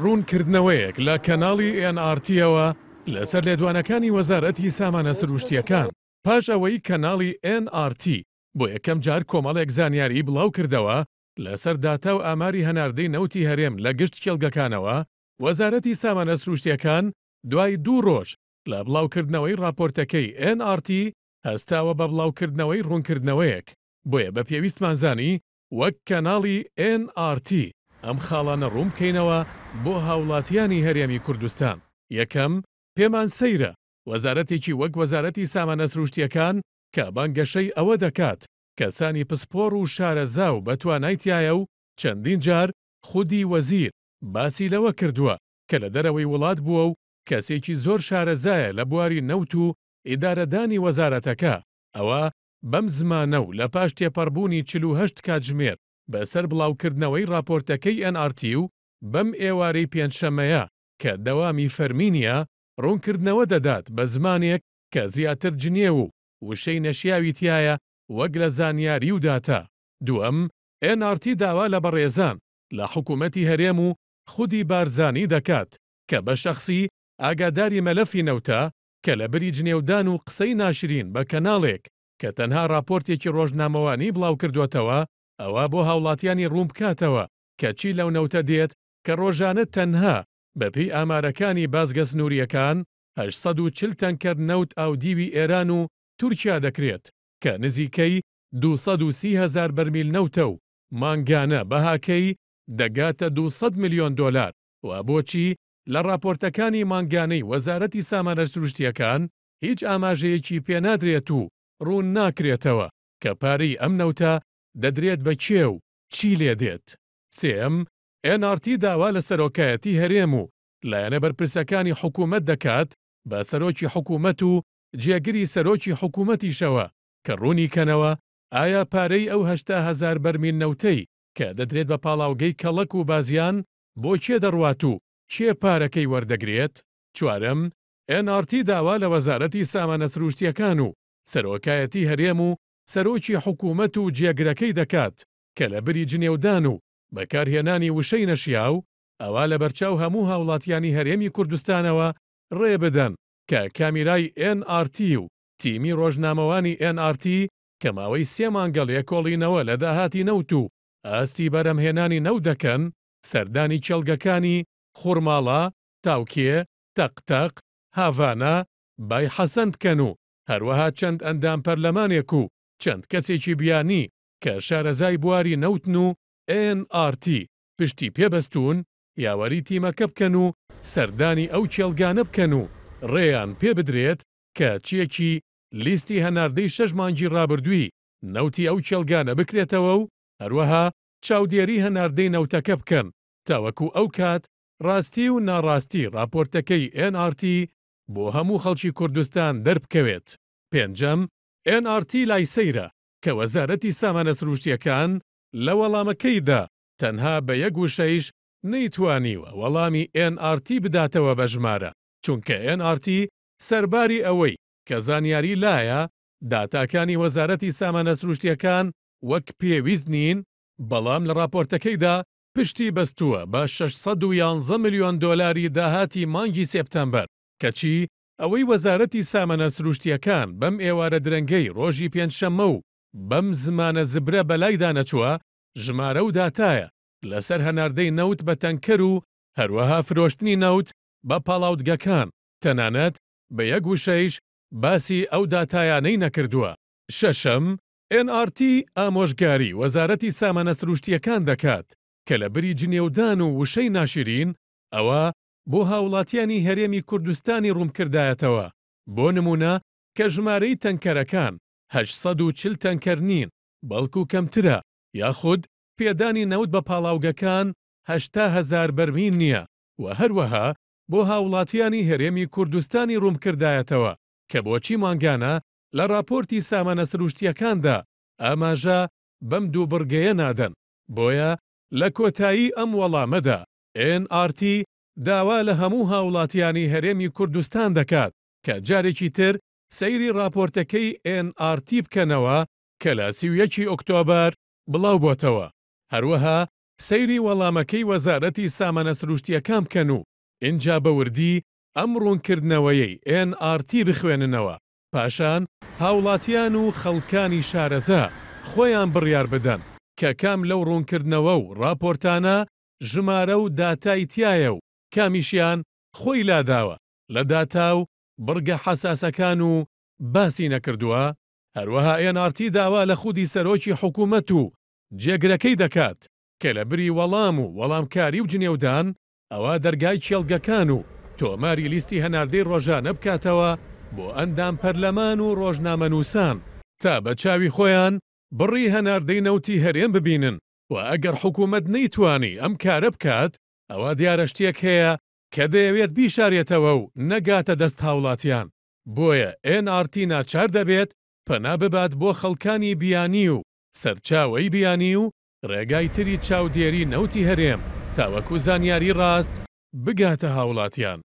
ڕوونکردنەوەیەک لە کەناڵی NRTەوە لەسەر لێدوانەکانی وەزارەتی سامانە سروشتیەکان پاش ئەوەی کەناڵی NRT بۆ یەکەم جار کۆمەڵێک زانیاری بڵاو کردەوە لەسەر داتا و ئاماری هەناردەی نەوتی هەرێم لە گشت کێڵگەکانەوە. وەزارەتی سامانە سروشتیەکان دوای 2 ڕۆژ لە بڵاوکردنەوەی راپۆرتەکەی NRT هەستاوە بە بڵاوکردنەوەی ڕوونکردنەوەیەک. بۆیە بە پێویستمان زانی وەک کەناڵی NRT ئەم خاڵانە ڕوون بکەینەوە بۆ هاوڵاتیانی هەرێمی کوردستان. یەکەم، پێمان سەیرە وەزارەتێکی وەک وەزارەتی سامانە سروشتیەکان کە بانگەشەی ئەوە دەکات کەسانی پسپۆڕ و شارەزا و بەتوانایتیایە و چەندین جار خودی وەزیر باسی لەوە کردووە کە لە دەرەوەی وڵات بووە و کەسێکی زۆر شارەزایە لە بواری نەوت و ئیدارەدانی وەزارەتەکە. ئەوە بەم زمانە و لە پاش تێپەڕبوونی 48 کاتژمێر بەسەر بڵاوکردنەوەی راپۆرتەکەی NRT و بەم ئێوارەی پێنجشەممەیە کە دەوامی فەرمینیە ڕوونکردنەوە دەدات بە زمانێک کە زیاتر جنێ و وشەی نەشیاوی تایە وەک لە زانیاری و داتا. دووەم، NRT داوا لە بەڕێزان لە حکوومەتی هەرێم و خودی بارزانی دەکات کە بە شەخصی ئاگاداری مەلەفی نەوتە کە لە بری جنێودان و قسەی ناشرین بە کەناڵێک کە تەنها راپۆرتێکی ڕۆژنامەوانی بڵاو کردوێتەوە ئەوە بۆ هاوڵاتیانی ڕوون بکاتەوە کە چی لەو نەوتە دێت کە ڕۆژانە تەنها بەپێی ئامارەکانی بازگە سنووریەکان 840 تەنکەر نەوت ئاودیوی ئێران و تورکیا دەکرێت کە نزیکەی 230,000 بەرمیل نەوتە و مانگانە بەهاکەی دەگاتە 200 میلیۆن دۆلار. و بۆچی لە راپۆرتەکانی مانگانەی وەزارەتی سامانە سروشتیەکان هیچ ئاماژەیەکی پێنادرێت و ڕوون ناکرێتەوە کە پارەی ئەم نەوتە دەدرێت بە کێ و چی لێ دێت. سێم، NRT داوا لە سەرۆکایەتی هەرێم و لایەنە بەرپرسەکانی حکوومەت دەکات بە سەرۆکی حکوومەت و جێگری سەرۆکی حکوومەتیشەوە کە ڕوونی کەنەوە ئایا پارەی ئەو 80,000 بەرمیل نەوتەی کە دەدرێت بە پاڵاوگەی کەڵک و بازیان بۆ کێ دەڕوات و کێ پارەکەی وەردەگرێت. چوارەم، NRT داوا لە وەزارەتی سامانە سروشتیەکان و سەرۆکایەتی هەرێم و سەرۆکی حکوومەت و جێگرەکەی دەکات کە لە بری جنێودان و بەکارهێنانی وشەی نەشیاو ئەوا لە بەرچاو هەموو هاوڵاتیانی هەرێمی کوردستانەوە ڕێ بدەن کە کامیرای NRT و تیمی ڕۆژنامەوانی NRT کە ماوەی 3 مانگە لێکۆڵینەوە لە داهاتی نەوت و ئاستی بەرەمهێنانی نەوت دەکەن سەردانی کێڵگەکانی خوڕماڵا، تاوکێ، تەقتەق، هاڤانە، بای حەسەن بکەن و هەروەها چەند ئەندام پەرلەمانێک و چەند کەسێکی بیانی کە شارەزای بواری نەوتن و NRT پشتی پێبەستون یاوەری تیمەکە بکەن و سەردانی ئەو کێڵگانە بکەن و ڕێیان پێ بدرێت کە چیەکی لیستی هەناردەی 6 مانگی ڕابردووی نەوتی ئەو کێڵگانە بکرێتەوە و هەروەها چاودێری هەناردەی نەوتەکە بکەن تاوەکو ئەو کات ڕاستی و ناڕاستی راپۆرتەکەی NRT بۆ هەموو خەڵکی کوردستان دەربکەوێت. پێنجەم، NRT لای سەیرە کە وەزارەتی سامانە سروشتیەکان لە وەڵامەکەیدا تەنها بە یەک وشەیش نەیتوانیوە وەڵامی NRT بداتەوە بە ژمارە، چونکە NRT سەرباری ئەوەی کە زانیاری لایە داتاکانی وەزارەتی سامانە سروشتیەکان وەک پێویست نین، بەڵام لە راپۆرتەکەیدا پشتی بەستووە بە 611 میلیۆن دۆلاری داهاتی مانگی سێپتەمبەر کەچی ئەوەی وەزارەتی سامانە سروشتیەکان بەم ئێوارە درەنگەی ڕۆژی پێنجشەممە و بەم زمانە زبرە بەلایدا نەچووە ژمارە و داتایە لەسەر هەناردەی نەوت بە تەنکەر و هەروەها فرۆشتنی نەوت بە پاڵاوتگەکان تەنانەت بە یەک وشەیش باسی ئەو داتایانەی نەکردووە. شەشەم، NRT ئامۆژگاری وەزارەتی سامانە سروشتیەکان دەکات کە لە بری جنێودان و وشەی ناشرین ئەوە بۆ هاوڵاتیانی هەرێمی کوردستانی ڕوونکردایەتەوە. بۆ نمونە کە ژمارەی تەنکەرەکان 840 تەنکەر نین بەڵکو کەمترە، یاخود پێدانی نەوت بە پاڵاوگەکان 80,000 بەرمیل نییە. و هەروەها بۆ هاوڵاتیانی هەرێمی کوردستانی ڕوونکردایەتەوە کە بۆچی مانگانە لە راپۆرتی سامانە سروشتیەکاندا ئاماژە بەم دوو بڕگەیە نادەن. بۆیە لە کۆتایی ئەم وەڵامەدا NRT داوا لە هەموو هاوڵاتیانی هەرێمی کوردستان دەکات کە جارێکی تر سەیری راپۆرتەکەی NRT بکەنەوە کە لە 31 ئۆکتۆبر بڵاو بۆتەوە. هەروەها سەیری وەڵامەکەی وەزارەتی سامانە سروشتیەکان بکەن و ئینجا بەوردی ئەم ڕوونکردنەوەیەی NRT بخوێننەوە. پاشان هاوڵاتیان و خەڵکانی شارەزا خۆیان بڕیار بدەن کە کام لەو ڕوونکردنەوە و راپۆرتانە ژمارە و داتای تایە و کامیشیان خۆی لاداوە لە داتا و بڕگە حەساسەکان و باسی نەکردووە. هەروەها NRT داوا لە خودی سەرۆکی حکوومەت و جێگرەکەی دەکات کە لە بری وەڵام و وەڵامکاری و جنێودان ئەوە دەرگای کێڵگەکان و تۆماری لیستی هەناردەی ڕۆژانە بکاتەوە بۆ ئەندام پەرلەمان و ڕۆژنامەنووسان تا بە چاوی خۆیان بڕی هەناردەی نەوتی هەرێم ببینن و ئەگەر حکوومەت نەیتوانی ئەم کارە بکات ئەوە دیارە شتێک هەیە کە دەیەوێت بیشارێتەوە و نەگاتە دەست هاوڵاتیان. بۆیە NRT ناچار دەبێت پەنا ببات بۆ خەڵکانی بیانی و سەرچاوەی بیانی و ڕێگای تری چاودێری نەوتی هەرێم تاوەکو زانیاری ڕاست بگاتە هاوڵاتیان.